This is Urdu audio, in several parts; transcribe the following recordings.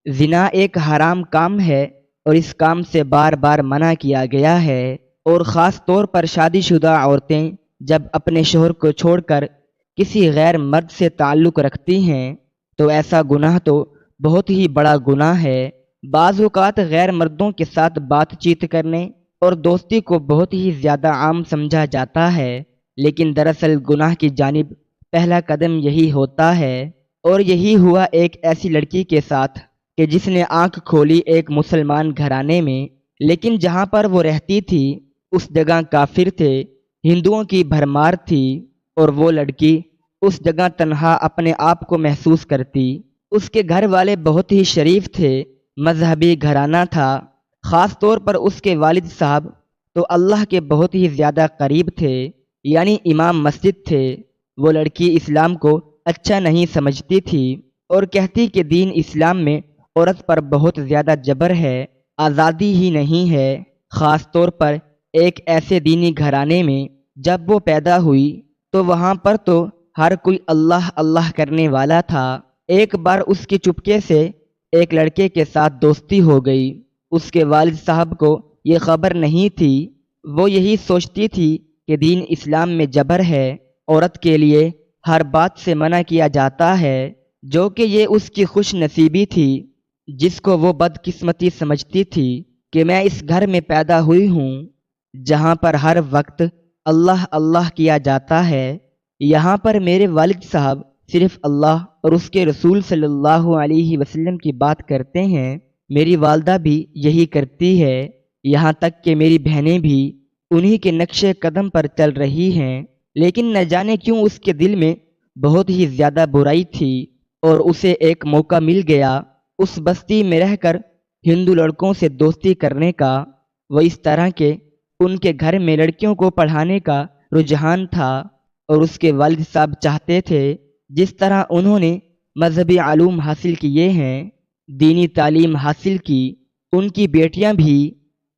زنا ایک حرام کام ہے اور اس کام سے بار بار منع کیا گیا ہے، اور خاص طور پر شادی شدہ عورتیں جب اپنے شوہر کو چھوڑ کر کسی غیر مرد سے تعلق رکھتی ہیں تو ایسا گناہ تو بہت ہی بڑا گناہ ہے۔ بعض اوقات غیر مردوں کے ساتھ بات چیت کرنے اور دوستی کو بہت ہی زیادہ عام سمجھا جاتا ہے، لیکن دراصل گناہ کی جانب پہلا قدم یہی ہوتا ہے، اور یہی ہوا ایک ایسی لڑکی کے ساتھ کہ جس نے آنکھ کھولی ایک مسلمان گھرانے میں، لیکن جہاں پر وہ رہتی تھی اس جگہ کافر تھے، ہندوؤں کی بھرمار تھی، اور وہ لڑکی اس جگہ تنہا اپنے آپ کو محسوس کرتی۔ اس کے گھر والے بہت ہی شریف تھے، مذہبی گھرانہ تھا، خاص طور پر اس کے والد صاحب تو اللہ کے بہت ہی زیادہ قریب تھے، یعنی امام مسجد تھے۔ وہ لڑکی اسلام کو اچھا نہیں سمجھتی تھی اور کہتی کہ دین اسلام میں عورت پر بہت زیادہ جبر ہے، آزادی ہی نہیں ہے، خاص طور پر ایک ایسے دینی گھرانے میں۔ جب وہ پیدا ہوئی تو وہاں پر تو ہر کوئی اللہ اللہ کرنے والا تھا۔ ایک بار اس کی چپکے سے ایک لڑکے کے ساتھ دوستی ہو گئی۔ اس کے والد صاحب کو یہ خبر نہیں تھی، وہ یہی سوچتی تھی کہ دین اسلام میں جبر ہے، عورت کے لیے ہر بات سے منع کیا جاتا ہے، جو کہ یہ اس کی خوش نصیبی تھی، جس کو وہ بدقسمتی سمجھتی تھی کہ میں اس گھر میں پیدا ہوئی ہوں جہاں پر ہر وقت اللہ اللہ کیا جاتا ہے۔ یہاں پر میرے والد صاحب صرف اللہ اور اس کے رسول صلی اللہ علیہ وسلم کی بات کرتے ہیں، میری والدہ بھی یہی کرتی ہے، یہاں تک کہ میری بہنیں بھی انہی کے نقش قدم پر چل رہی ہیں، لیکن نہ جانے کیوں اس کے دل میں بہت ہی زیادہ برائی تھی، اور اسے ایک موقع مل گیا اس بستی میں رہ کر ہندو لڑکوں سے دوستی کرنے کا۔ وہ اس طرح کے ان کے گھر میں لڑکیوں کو پڑھانے کا رجحان تھا، اور اس کے والد صاحب چاہتے تھے جس طرح انہوں نے مذہبی علوم حاصل کیے ہیں، دینی تعلیم حاصل کی، ان کی بیٹیاں بھی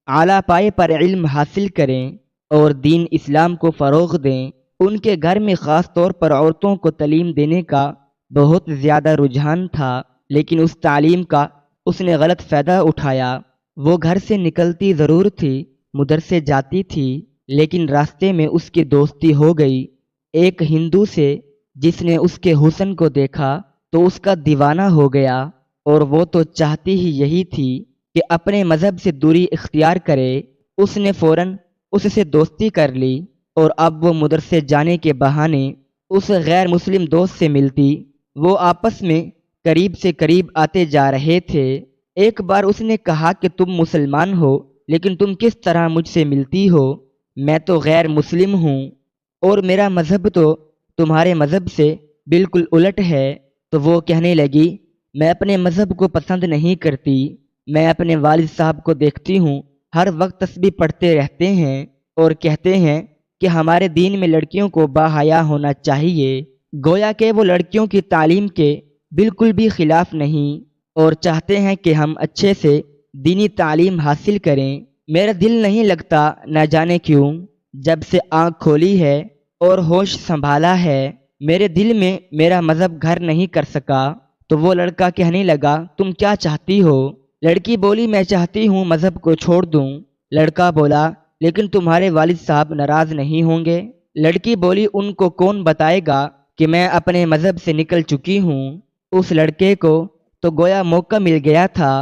اعلیٰ پائے پر علم حاصل کریں اور دین اسلام کو فروغ دیں۔ ان کے گھر میں خاص طور پر عورتوں کو تعلیم دینے کا بہت زیادہ رجحان تھا، لیکن اس تعلیم کا اس نے غلط فائدہ اٹھایا۔ وہ گھر سے نکلتی ضرور تھی، مدرسے جاتی تھی، لیکن راستے میں اس کی دوستی ہو گئی ایک ہندو سے، جس نے اس کے حسن کو دیکھا تو اس کا دیوانہ ہو گیا، اور وہ تو چاہتی ہی یہی تھی کہ اپنے مذہب سے دوری اختیار کرے۔ اس نے فوراً اس سے دوستی کر لی، اور اب وہ مدرسے جانے کے بہانے اس غیر مسلم دوست سے ملتی۔ وہ آپس میں قریب سے قریب آتے جا رہے تھے۔ ایک بار اس نے کہا کہ تم مسلمان ہو، لیکن تم کس طرح مجھ سے ملتی ہو؟ میں تو غیر مسلم ہوں، اور میرا مذہب تو تمہارے مذہب سے بالکل الٹ ہے۔ تو وہ کہنے لگی، میں اپنے مذہب کو پسند نہیں کرتی، میں اپنے والد صاحب کو دیکھتی ہوں ہر وقت تسبیح پڑھتے رہتے ہیں اور کہتے ہیں کہ ہمارے دین میں لڑکیوں کو باحیا ہونا چاہیے، گویا کہ وہ لڑکیوں کی تعلیم کے بالکل بھی خلاف نہیں، اور چاہتے ہیں کہ ہم اچھے سے دینی تعلیم حاصل کریں۔ میرا دل نہیں لگتا، نہ جانے کیوں، جب سے آنکھ کھولی ہے اور ہوش سنبھالا ہے، میرے دل میں میرا مذہب گھر نہیں کر سکا۔ تو وہ لڑکا کہنے لگا، تم کیا چاہتی ہو؟ لڑکی بولی، میں چاہتی ہوں مذہب کو چھوڑ دوں۔ لڑکا بولا، لیکن تمہارے والد صاحب ناراض نہیں ہوں گے؟ لڑکی بولی، ان کو کون بتائے گا کہ میں اپنے مذہب سے نکل چکی ہوں؟ اس لڑکے کو تو گویا موقع مل گیا تھا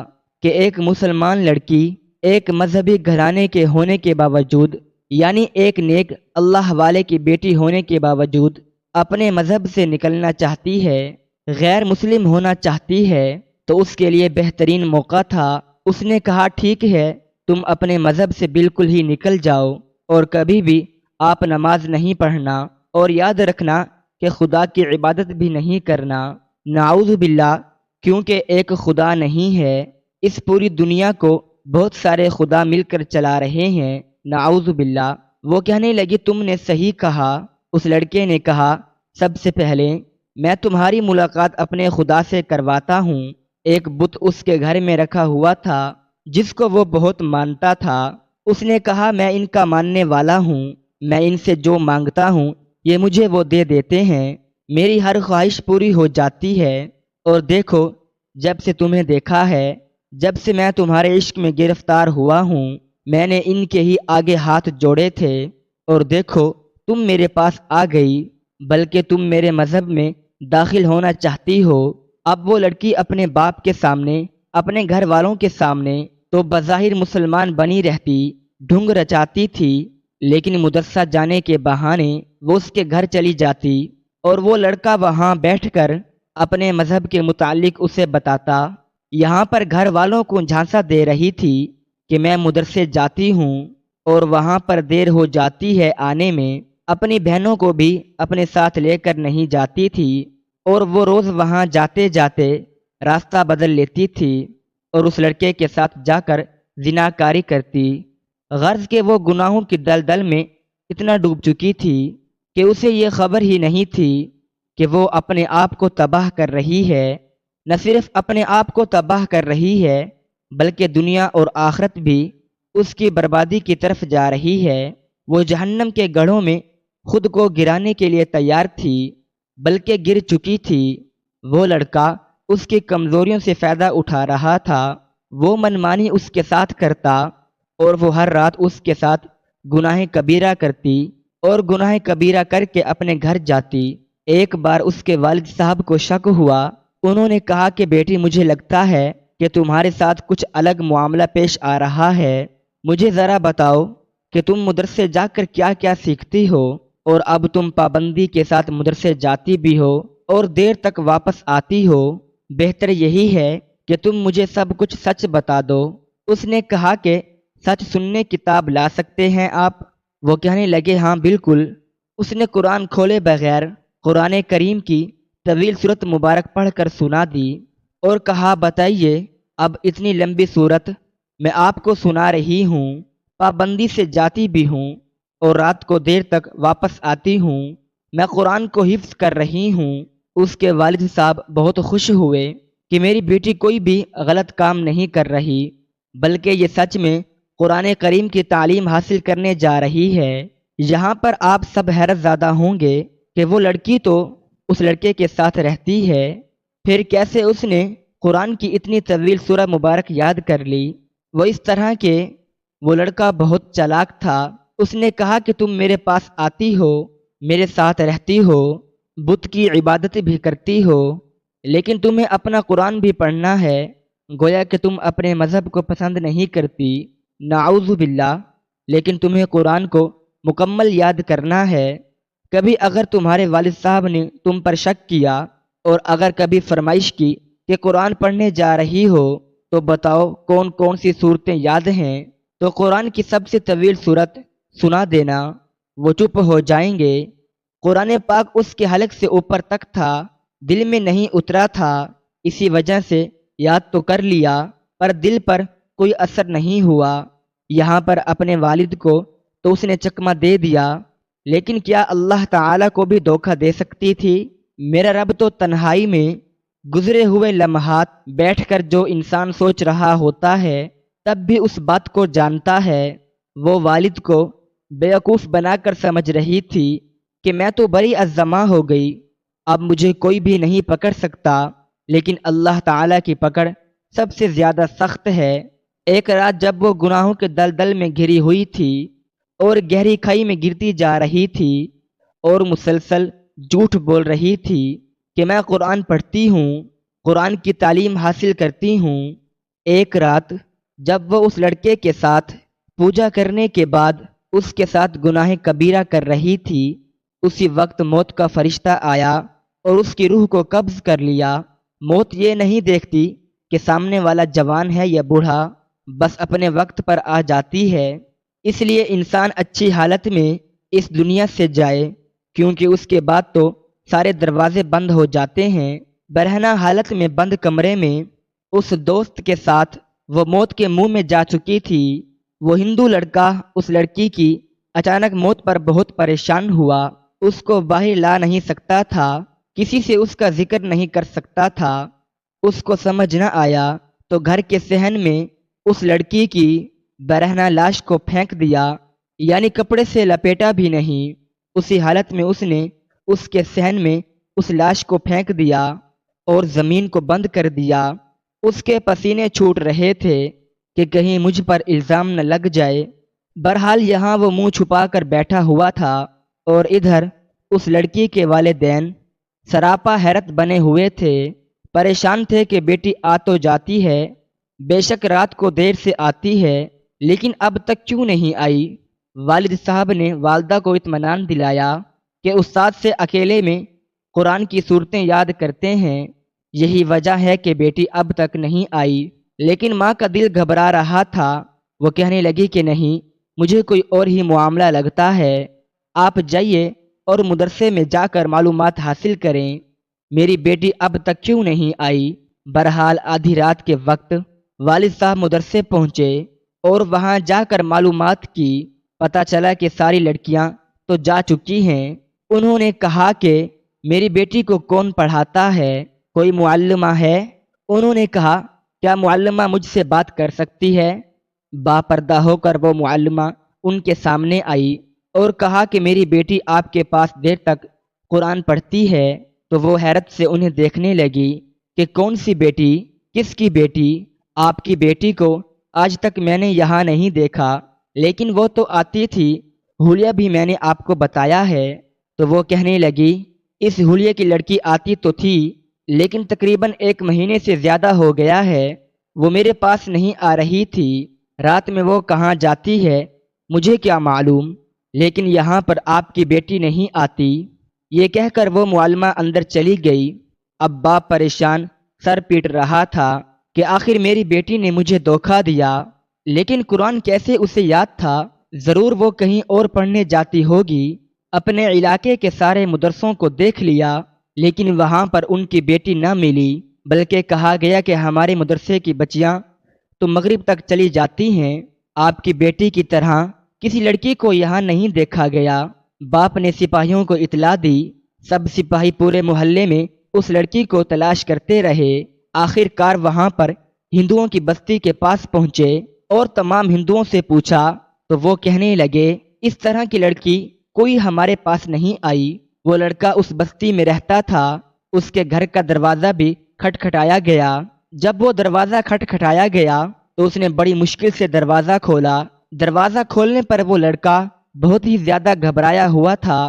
کہ ایک مسلمان لڑکی ایک مذہبی گھرانے کے ہونے کے باوجود، یعنی ایک نیک اللہ والے کی بیٹی ہونے کے باوجود اپنے مذہب سے نکلنا چاہتی ہے، غیر مسلم ہونا چاہتی ہے، تو اس کے لیے بہترین موقع تھا۔ اس نے کہا، ٹھیک ہے، تم اپنے مذہب سے بالکل ہی نکل جاؤ، اور کبھی بھی آپ نماز نہیں پڑھنا، اور یاد رکھنا کہ خدا کی عبادت بھی نہیں کرنا۔ نعوذ باللہ، کیونکہ ایک خدا نہیں ہے، اس پوری دنیا کو بہت سارے خدا مل کر چلا رہے ہیں، نعوذ باللہ۔ وہ کہنے لگی، تم نے صحیح کہا۔ اس لڑکے نے کہا، سب سے پہلے میں تمہاری ملاقات اپنے خدا سے کرواتا ہوں۔ ایک بت اس کے گھر میں رکھا ہوا تھا جس کو وہ بہت مانتا تھا۔ اس نے کہا، میں ان کا ماننے والا ہوں، میں ان سے جو مانگتا ہوں یہ مجھے وہ دے دیتے ہیں، میری ہر خواہش پوری ہو جاتی ہے، اور دیکھو جب سے تمہیں دیکھا ہے، جب سے میں تمہارے عشق میں گرفتار ہوا ہوں، میں نے ان کے ہی آگے ہاتھ جوڑے تھے، اور دیکھو تم میرے پاس آ گئی، بلکہ تم میرے مذہب میں داخل ہونا چاہتی ہو۔ اب وہ لڑکی اپنے باپ کے سامنے، اپنے گھر والوں کے سامنے تو بظاہر مسلمان بنی رہتی، ڈھنگ رچاتی تھی، لیکن مدرسہ جانے کے بہانے وہ اس کے گھر چلی جاتی، اور وہ لڑکا وہاں بیٹھ کر اپنے مذہب کے متعلق اسے بتاتا۔ یہاں پر گھر والوں کو جھانسا دے رہی تھی کہ میں مدرسے جاتی ہوں، اور وہاں پر دیر ہو جاتی ہے آنے میں، اپنی بہنوں کو بھی اپنے ساتھ لے کر نہیں جاتی تھی، اور وہ روز وہاں جاتے جاتے راستہ بدل لیتی تھی اور اس لڑکے کے ساتھ جا کر زناکاری کرتی، غرض کہ وہ گناہوں کی دلدل میں اتنا ڈوب چکی تھی کہ اسے یہ خبر ہی نہیں تھی کہ وہ اپنے آپ کو تباہ کر رہی ہے۔ نہ صرف اپنے آپ کو تباہ کر رہی ہے، بلکہ دنیا اور آخرت بھی اس کی بربادی کی طرف جا رہی ہے۔ وہ جہنم کے گڑھوں میں خود کو گرانے کے لیے تیار تھی، بلکہ گر چکی تھی۔ وہ لڑکا اس کی کمزوریوں سے فائدہ اٹھا رہا تھا، وہ منمانی اس کے ساتھ کرتا، اور وہ ہر رات اس کے ساتھ گناہ کبیرہ کرتی، اور گناہ کبیرہ کر کے اپنے گھر جاتی۔ ایک بار اس کے والد صاحب کو شک ہوا، انہوں نے کہا کہ بیٹی مجھے لگتا ہے کہ تمہارے ساتھ کچھ الگ معاملہ پیش آ رہا ہے، مجھے ذرا بتاؤ کہ تم مدرسے جا کر کیا کیا سیکھتی ہو، اور اب تم پابندی کے ساتھ مدرسے جاتی بھی ہو اور دیر تک واپس آتی ہو، بہتر یہی ہے کہ تم مجھے سب کچھ سچ بتا دو۔ اس نے کہا کہ سچ سننے کتاب لا سکتے ہیں آپ؟ وہ کہنے لگے ہاں بالکل۔ اس نے قرآن کھولے بغیر قرآن کریم کی طویل صورت مبارک پڑھ کر سنا دی اور کہا بتائیے، اب اتنی لمبی صورت میں آپ کو سنا رہی ہوں، پابندی سے جاتی بھی ہوں اور رات کو دیر تک واپس آتی ہوں، میں قرآن کو حفظ کر رہی ہوں۔ اس کے والد صاحب بہت خوش ہوئے کہ میری بیٹی کوئی بھی غلط کام نہیں کر رہی، بلکہ یہ سچ میں قرآن کریم کی تعلیم حاصل کرنے جا رہی ہے۔ یہاں پر آپ سب حیرت زدہ ہوں گے کہ وہ لڑکی تو اس لڑکے کے ساتھ رہتی ہے، پھر کیسے اس نے قرآن کی اتنی طویل سورہ مبارک یاد کر لی؟ وہ اس طرح کہ وہ لڑکا بہت چالاک تھا۔ اس نے کہا کہ تم میرے پاس آتی ہو، میرے ساتھ رہتی ہو، بت کی عبادت بھی کرتی ہو، لیکن تمہیں اپنا قرآن بھی پڑھنا ہے، گویا کہ تم اپنے مذہب کو پسند نہیں کرتی، نعوذ باللہ، لیکن تمہیں قرآن کو مکمل یاد کرنا ہے۔ کبھی اگر تمہارے والد صاحب نے تم پر شک کیا اور اگر کبھی فرمائش کی کہ قرآن پڑھنے جا رہی ہو تو بتاؤ کون کون سی صورتیں یاد ہیں، تو قرآن کی سب سے طویل صورت سنا دینا، وہ چپ ہو جائیں گے۔ قرآن پاک اس کے حلق سے اوپر تک تھا، دل میں نہیں اترا تھا، اسی وجہ سے یاد تو کر لیا پر دل پر کوئی اثر نہیں ہوا۔ یہاں پر اپنے والد کو تو اس نے چکمہ دے دیا، لیکن کیا اللہ تعالیٰ کو بھی دھوکہ دے سکتی تھی؟ میرا رب تو تنہائی میں گزرے ہوئے لمحات بیٹھ کر جو انسان سوچ رہا ہوتا ہے تب بھی اس بات کو جانتا ہے۔ وہ والد کو بیوقوف بنا کر سمجھ رہی تھی کہ میں تو بری الزما ہو گئی، اب مجھے کوئی بھی نہیں پکڑ سکتا، لیکن اللہ تعالیٰ کی پکڑ سب سے زیادہ سخت ہے۔ ایک رات جب وہ گناہوں کے دلدل میں گھری ہوئی تھی اور گہری کھائی میں گرتی جا رہی تھی اور مسلسل جھوٹ بول رہی تھی کہ میں قرآن پڑھتی ہوں، قرآن کی تعلیم حاصل کرتی ہوں، ایک رات جب وہ اس لڑکے کے ساتھ پوجا کرنے کے بعد اس کے ساتھ گناہ کبیرہ کر رہی تھی، اسی وقت موت کا فرشتہ آیا اور اس کی روح کو قبض کر لیا۔ موت یہ نہیں دیکھتی کہ سامنے والا جوان ہے یا بوڑھا، بس اپنے وقت پر آ جاتی ہے۔ اس لیے انسان اچھی حالت میں اس دنیا سے جائے، کیونکہ اس کے بعد تو سارے دروازے بند ہو جاتے ہیں۔ برہنہ حالت میں بند کمرے میں اس دوست کے ساتھ وہ موت کے منہ میں جا چکی تھی۔ وہ ہندو لڑکا اس لڑکی کی اچانک موت پر بہت پریشان ہوا، اس کو باہر لا نہیں سکتا تھا، کسی سے اس کا ذکر نہیں کر سکتا تھا۔ اس کو سمجھ نہ آیا تو گھر کے صحن میں اس لڑکی کی برہنہ لاش کو پھینک دیا، یعنی کپڑے سے لپیٹا بھی نہیں، اسی حالت میں اس نے اس کے صحن میں اس لاش کو پھینک دیا اور زمین کو بند کر دیا۔ اس کے پسینے چھوٹ رہے تھے کہ کہیں مجھ پر الزام نہ لگ جائے۔ بہرحال یہاں وہ منہ چھپا کر بیٹھا ہوا تھا اور ادھر اس لڑکی کے والدین سراپا حیرت بنے ہوئے تھے، پریشان تھے کہ بیٹی آ تو جاتی ہے، بے شک رات کو دیر سے آتی ہے، لیکن اب تک کیوں نہیں آئی؟ والد صاحب نے والدہ کو اطمینان دلایا کہ استاد سے اکیلے میں قرآن کی صورتیں یاد کرتے ہیں، یہی وجہ ہے کہ بیٹی اب تک نہیں آئی۔ لیکن ماں کا دل گھبرا رہا تھا، وہ کہنے لگی کہ نہیں، مجھے کوئی اور ہی معاملہ لگتا ہے، آپ جائیے اور مدرسے میں جا کر معلومات حاصل کریں، میری بیٹی اب تک کیوں نہیں آئی؟ بہرحال آدھی رات کے وقت والد صاحب مدرسے پہنچے اور وہاں جا کر معلومات کی، پتہ چلا کہ ساری لڑکیاں تو جا چکی ہیں۔ انہوں نے کہا کہ میری بیٹی کو کون پڑھاتا ہے؟ کوئی معلمہ ہے؟ انہوں نے کہا کیا معلمہ مجھ سے بات کر سکتی ہے؟ باپردہ ہو کر وہ معلمہ ان کے سامنے آئی اور کہا کہ میری بیٹی آپ کے پاس دیر تک قرآن پڑھتی ہے۔ تو وہ حیرت سے انہیں دیکھنے لگی کہ کون سی بیٹی؟ کس کی بیٹی؟ آپ کی بیٹی کو آج تک میں نے یہاں نہیں دیکھا، لیکن وہ تو آتی تھی، حلیہ بھی میں نے آپ کو بتایا ہے۔ تو وہ کہنے لگی اس حلیہ کی لڑکی آتی تو تھی، لیکن تقریباً 1 مہینے سے زیادہ ہو گیا ہے، وہ میرے پاس نہیں آ رہی تھی، رات میں وہ کہاں جاتی ہے مجھے کیا معلوم، لیکن یہاں پر آپ کی بیٹی نہیں آتی۔ یہ کہہ کر وہ معلمہ اندر چلی گئی۔ اب باپ پریشان سر پیٹ رہا تھا کہ آخر میری بیٹی نے مجھے دھوکہ دیا، لیکن قرآن کیسے اسے یاد تھا؟ ضرور وہ کہیں اور پڑھنے جاتی ہوگی۔ اپنے علاقے کے سارے مدرسوں کو دیکھ لیا، لیکن وہاں پر ان کی بیٹی نہ ملی، بلکہ کہا گیا کہ ہمارے مدرسے کی بچیاں تو مغرب تک چلی جاتی ہیں، آپ کی بیٹی کی طرح کسی لڑکی کو یہاں نہیں دیکھا گیا۔ باپ نے سپاہیوں کو اطلاع دی، سب سپاہی پورے محلے میں اس لڑکی کو تلاش کرتے رہے، آخر کار وہاں پر ہندوؤں کی بستی کے پاس پہنچے اور تمام ہندوؤں سے پوچھا تو وہ کہنے لگے اس طرح کی لڑکی کوئی ہمارے پاس نہیں آئی، وہ لڑکا اس بستی میں رہتا تھا، اس کے گھر کا دروازہ بھی کھٹکھٹایا گیا، جب وہ دروازہ کھٹکھٹایا گیا تو اس نے بڑی مشکل سے دروازہ کھولا، دروازہ کھولنے پر وہ لڑکا بہت ہی زیادہ گھبرایا ہوا تھا،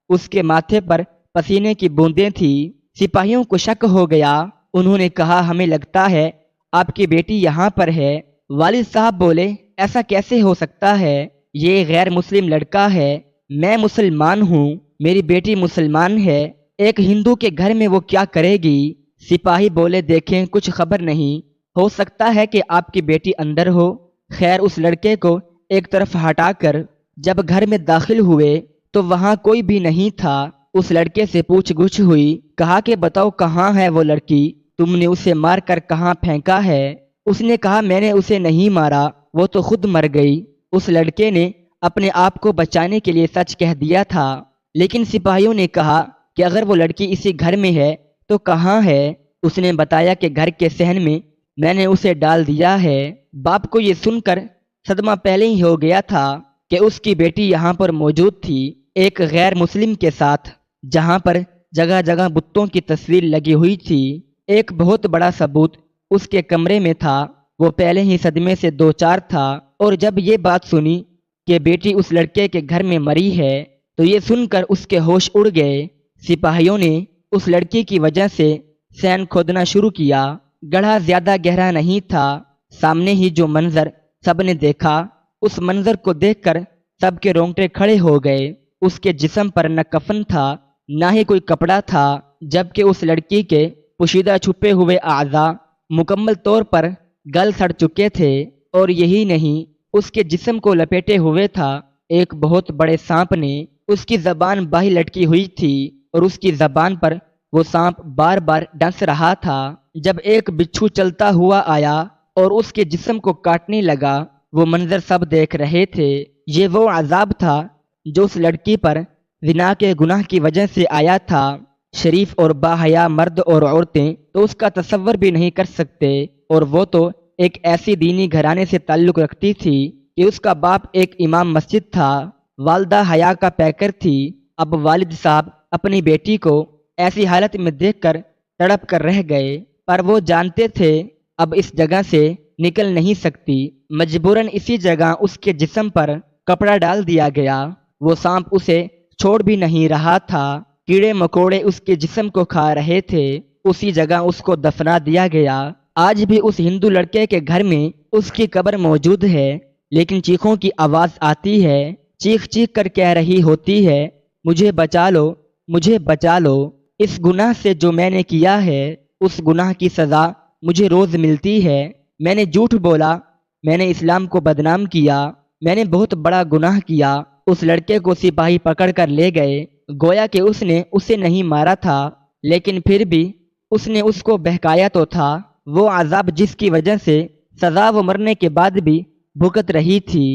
اس کے ماتھے پر پسینے کی بوندیں تھیں۔ سپاہیوں کو شک ہو گیا، انہوں نے کہا ہمیں لگتا ہے آپ کی بیٹی یہاں پر ہے۔ والد صاحب بولے ایسا کیسے ہو سکتا ہے، یہ غیر مسلم لڑکا ہے، میں مسلمان ہوں، میری بیٹی مسلمان ہے، ایک ہندو کے گھر میں وہ کیا کرے گی؟ سپاہی بولے دیکھیں کچھ خبر نہیں، ہو سکتا ہے کہ آپ کی بیٹی اندر ہو۔ خیر اس لڑکے کو ایک طرف ہٹا کر جب گھر میں داخل ہوئے تو وہاں کوئی بھی نہیں تھا۔ اس لڑکے سے پوچھ گچھ ہوئی، کہا کہ بتاؤ کہاں ہے وہ لڑکی، تم نے اسے مار کر کہاں پھینکا ہے؟ اس نے کہا میں نے اسے نہیں مارا، وہ تو خود مر گئی۔ اس لڑکے نے اپنے آپ کو بچانے کے لیے سچ کہہ دیا تھا، لیکن سپاہیوں نے کہا کہ اگر وہ لڑکی اسی گھر میں ہے تو کہاں ہے؟ اس نے بتایا کہ گھر کے صحن میں نے اسے ڈال دیا ہے۔ باپ کو یہ سن کر صدمہ پہلے ہی ہو گیا تھا کہ اس کی بیٹی یہاں پر موجود تھی، ایک غیر مسلم کے ساتھ، جہاں پر جگہ جگہ بتوں کی تصویر لگی ہوئی تھی۔ ایک بہت بڑا ثبوت اس کے کمرے میں تھا، وہ پہلے ہی صدمے سے دوچار تھا، اور جب یہ بات سنی کہ بیٹی اس لڑکے کے گھر میں مری ہے تو یہ سن کر اس کے ہوش اڑ گئے۔ سپاہیوں نے اس لڑکی کی وجہ سے سین کھودنا شروع کیا، گڑھا زیادہ گہرا نہیں تھا، سامنے ہی جو منظر سب نے دیکھا، اس منظر کو دیکھ کر سب کے رونگٹے کھڑے ہو گئے۔ اس کے جسم پر نہ کفن تھا نہ ہی کوئی کپڑا تھا، جبکہ اس لڑکی کے پوشیدہ چھپے ہوئے اعضاء مکمل طور پر گل سڑ چکے تھے، اور یہی نہیں، اس کے جسم کو لپیٹے ہوئے تھا ایک بہت بڑے سانپ نے، اس کی زبان باہر لٹکی ہوئی تھی اور اس کی زبان پر وہ سانپ بار بار ڈس رہا تھا۔ جب ایک بچھو چلتا ہوا آیا اور اس کے جسم کو کاٹنے لگا، وہ منظر سب دیکھ رہے تھے۔ یہ وہ عذاب تھا جو اس لڑکی پر زنا کے گناہ کی وجہ سے آیا تھا۔ شریف اور باحیا مرد اور عورتیں تو اس کا تصور بھی نہیں کر سکتے، اور وہ تو ایک ایسی دینی گھرانے سے تعلق رکھتی تھی کہ اس کا باپ ایک امام مسجد تھا، والدہ حیا کا پیکر تھی۔ اب والد صاحب اپنی بیٹی کو ایسی حالت میں دیکھ کر تڑپ کر رہ گئے، پر وہ جانتے تھے اب اس جگہ سے نکل نہیں سکتی، مجبوراً اسی جگہ اس کے جسم پر کپڑا ڈال دیا گیا۔ وہ سانپ اسے چھوڑ بھی نہیں رہا تھا، کیڑے مکوڑے اس کے جسم کو کھا رہے تھے، اسی جگہ اس کو دفنا دیا گیا۔ آج بھی اس ہندو لڑکے کے گھر میں اس کی قبر موجود ہے، لیکن چیخوں کی آواز آتی ہے، چیخ چیخ کر کہہ رہی ہوتی ہے، مجھے بچا لو، مجھے بچا لو۔ اس گناہ سے جو میں نے کیا ہے، اس گناہ کی سزا مجھے روز ملتی ہے۔ میں نے جھوٹ بولا، میں نے اسلام کو بدنام کیا، میں نے بہت بڑا گناہ کیا۔ اس لڑکے کو سپاہی پکڑ کر لے گئے، گویا کہ اس نے اسے نہیں مارا تھا، لیکن پھر بھی اس نے اس کو بہکایا تو تھا۔ وہ عذاب جس کی وجہ سے سزا وہ مرنے کے بعد بھی بھگت رہی تھی۔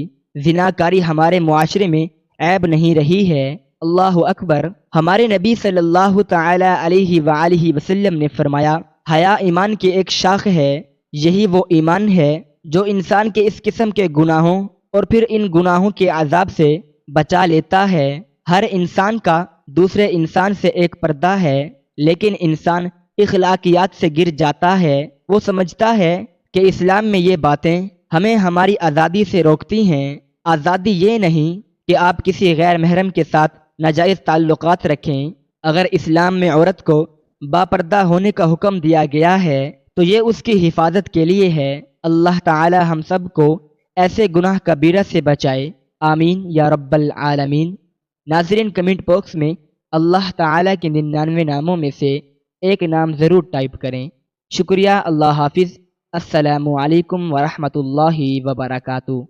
زناکاری ہمارے معاشرے میں عیب نہیں رہی ہے۔ اللہ اکبر۔ ہمارے نبی صلی اللہ تعالی علیہ وآلہ وسلم نے فرمایا، حیا ایمان کی ایک شاخ ہے، یہی وہ ایمان ہے جو انسان کے اس قسم کے گناہوں اور پھر ان گناہوں کے عذاب سے بچا لیتا ہے۔ ہر انسان کا دوسرے انسان سے ایک پردہ ہے، لیکن انسان اخلاقیات سے گر جاتا ہے۔ وہ سمجھتا ہے کہ اسلام میں یہ باتیں ہمیں ہماری آزادی سے روکتی ہیں۔ آزادی یہ نہیں کہ آپ کسی غیر محرم کے ساتھ ناجائز تعلقات رکھیں۔ اگر اسلام میں عورت کو باپردہ ہونے کا حکم دیا گیا ہے تو یہ اس کی حفاظت کے لیے ہے۔ اللہ تعالی ہم سب کو ایسے گناہ کبیرہ سے بچائے، آمین یا رب العالمین۔ ناظرین، کمنٹ باکس میں اللہ تعالی کے 99 ناموں میں سے ایک نام ضرور ٹائپ کریں۔ شکریہ، اللہ حافظ، السلام علیکم ورحمۃ اللہ وبرکاتہ۔